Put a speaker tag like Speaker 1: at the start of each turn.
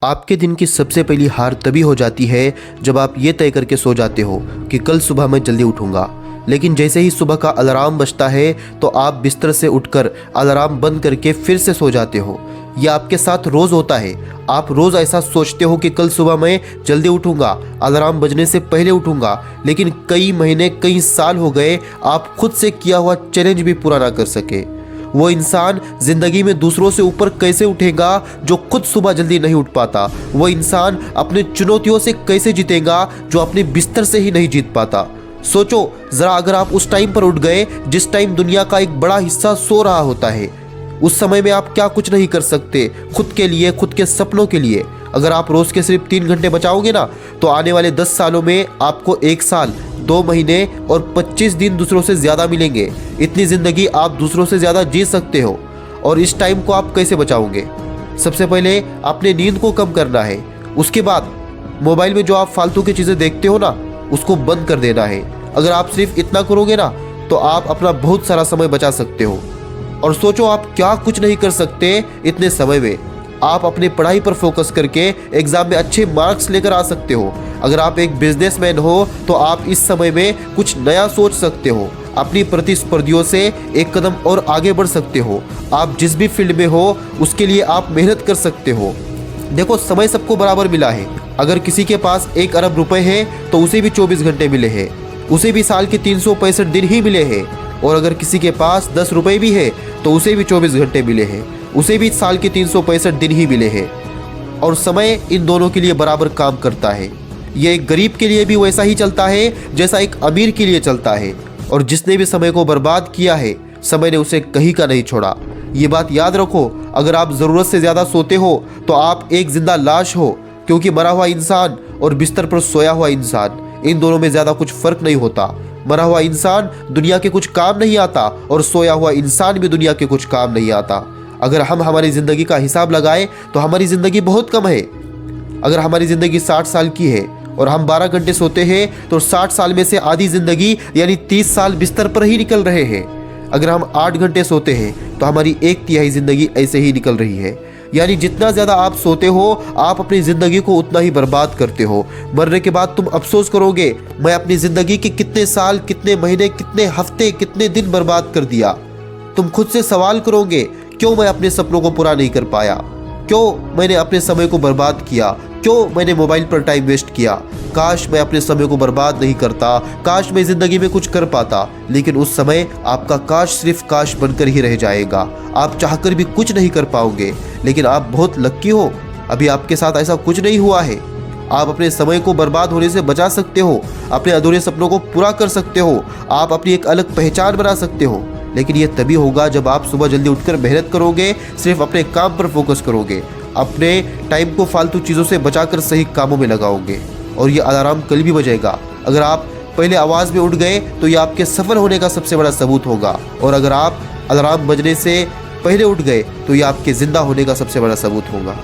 Speaker 1: आपके दिन की सबसे पहली हार तभी हो जाती है जब आप ये तय करके सो जाते हो कि कल सुबह मैं जल्दी उठूंगा। लेकिन जैसे ही सुबह का अलार्म बजता है तो आप बिस्तर से उठकर अलार्म बंद करके फिर से सो जाते हो। यह आपके साथ रोज़ होता है। आप रोज़ ऐसा सोचते हो कि कल सुबह मैं जल्दी उठूंगा, अलार्म बजने से पहले उठूंगा, लेकिन कई महीने कई साल हो गए आप खुद से किया हुआ चैलेंज भी पूरा ना कर सके। वो इंसान जिंदगी में दूसरों से ऊपर कैसे उठेगा जो खुद सुबह जल्दी नहीं उठ पाता। वो इंसान अपने चुनौतियों से कैसे जीतेगा जो अपने बिस्तर से ही नहीं जीत पाता। सोचो जरा, अगर आप उस टाइम पर उठ गए जिस टाइम दुनिया का एक बड़ा हिस्सा सो रहा होता है, उस समय में आप क्या कुछ नहीं कर सकते खुद के लिए, खुद के सपनों के लिए। अगर आप रोज के सिर्फ 3 घंटे बचाओगे ना, तो आने वाले 10 सालों में आपको 1 साल, 2 महीने और 25 दिन दूसरों से ज़्यादा मिलेंगे। इतनी ज़िंदगी आप दूसरों से ज़्यादा जी सकते हो। और इस टाइम को आप कैसे बचाओगे? सबसे पहले अपने नींद को कम करना है। उसके बाद मोबाइल में जो आप फालतू की चीज़ें देखते हो ना, उसको बंद कर देना है। अगर आप सिर्फ इतना करोगे ना, तो आप अपना बहुत सारा समय बचा सकते हो। और सोचो आप क्या कुछ नहीं कर सकते इतने समय में। आप अपने पढ़ाई पर फोकस करके एग्जाम में अच्छे मार्क्स लेकर आ सकते हो। अगर आप एक बिजनेसमैन हो तो आप इस समय में कुछ नया सोच सकते हो। अपनी प्रतिस्पर्धियों से एक कदम और आगे बढ़ सकते हो। आप जिस भी फील्ड में हो उसके लिए आप मेहनत कर सकते हो। देखो, समय सबको बराबर मिला है। अगर किसी के पास 1 अरब रुपए है तो उसे भी 24 घंटे मिले हैं, उसे भी साल के 365 दिन ही मिले हैं। और अगर किसी के पास 10 रुपए भी है तो उसे भी 24 घंटे मिले हैं, उसे भी साल के 365 दिन ही मिले हैं। और समय इन दोनों के लिए बराबर काम करता है। यह एक गरीब के लिए भी वैसा ही चलता है जैसा एक अमीर के लिए चलता है। और जिसने भी समय को बर्बाद किया है, समय ने उसे कहीं का नहीं छोड़ा। ये बात याद रखो, अगर आप ज़रूरत से ज़्यादा सोते हो तो आप एक जिंदा लाश हो, क्योंकि मरा हुआ इंसान और बिस्तर पर सोया हुआ इंसान, इन दोनों में ज़्यादा कुछ फ़र्क नहीं होता। मरा हुआ इंसान दुनिया के कुछ काम नहीं आता और सोया हुआ इंसान भी दुनिया के कुछ काम नहीं आता। अगर हम हमारी ज़िंदगी का हिसाब लगाएं तो हमारी ज़िंदगी बहुत कम है। अगर हमारी ज़िंदगी 60 साल की है और हम 12 घंटे सोते हैं तो 60 साल में से आधी ज़िंदगी यानी 30 साल बिस्तर पर ही निकल रहे हैं। अगर हम 8 घंटे सोते हैं तो हमारी 1/3 ज़िंदगी ऐसे ही निकल रही है। यानी जितना ज़्यादा आप सोते हो, आप अपनी ज़िंदगी को उतना ही बर्बाद करते हो। मरने के बाद तुम अफसोस करोगे, मैं अपनी ज़िंदगी के कितने साल, कितने महीने, कितने हफ्ते, कितने दिन बर्बाद कर दिया। तुम खुद से सवाल करोगे, क्यों मैं अपने सपनों को पूरा नहीं कर पाया? क्यों मैंने अपने समय को बर्बाद किया? क्यों मैंने मोबाइल पर टाइम वेस्ट किया? काश मैं अपने समय को बर्बाद नहीं करता, काश मैं ज़िंदगी में कुछ कर पाता। लेकिन उस समय आपका काश सिर्फ काश बनकर ही रह जाएगा। आप चाहकर भी कुछ नहीं कर पाओगे। लेकिन आप बहुत लक्की हो, अभी आपके साथ ऐसा कुछ नहीं हुआ है। आप अपने समय को बर्बाद होने से बचा सकते हो, अपने अधूरे सपनों को पूरा कर सकते हो, आप अपनी एक अलग पहचान बना सकते हो। लेकिन ये तभी होगा जब आप सुबह जल्दी उठकर मेहनत करोगे, सिर्फ अपने काम पर फोकस करोगे, अपने टाइम को फालतू चीज़ों से बचाकर सही कामों में लगाओगे। और ये अलार्म कल भी बजेगा। अगर आप पहले आवाज़ में उठ गए तो ये आपके सफल होने का सबसे बड़ा सबूत होगा। और अगर आप अलार्म बजने से पहले उठ गए तो ये आपके ज़िंदा होने का सबसे बड़ा सबूत होगा।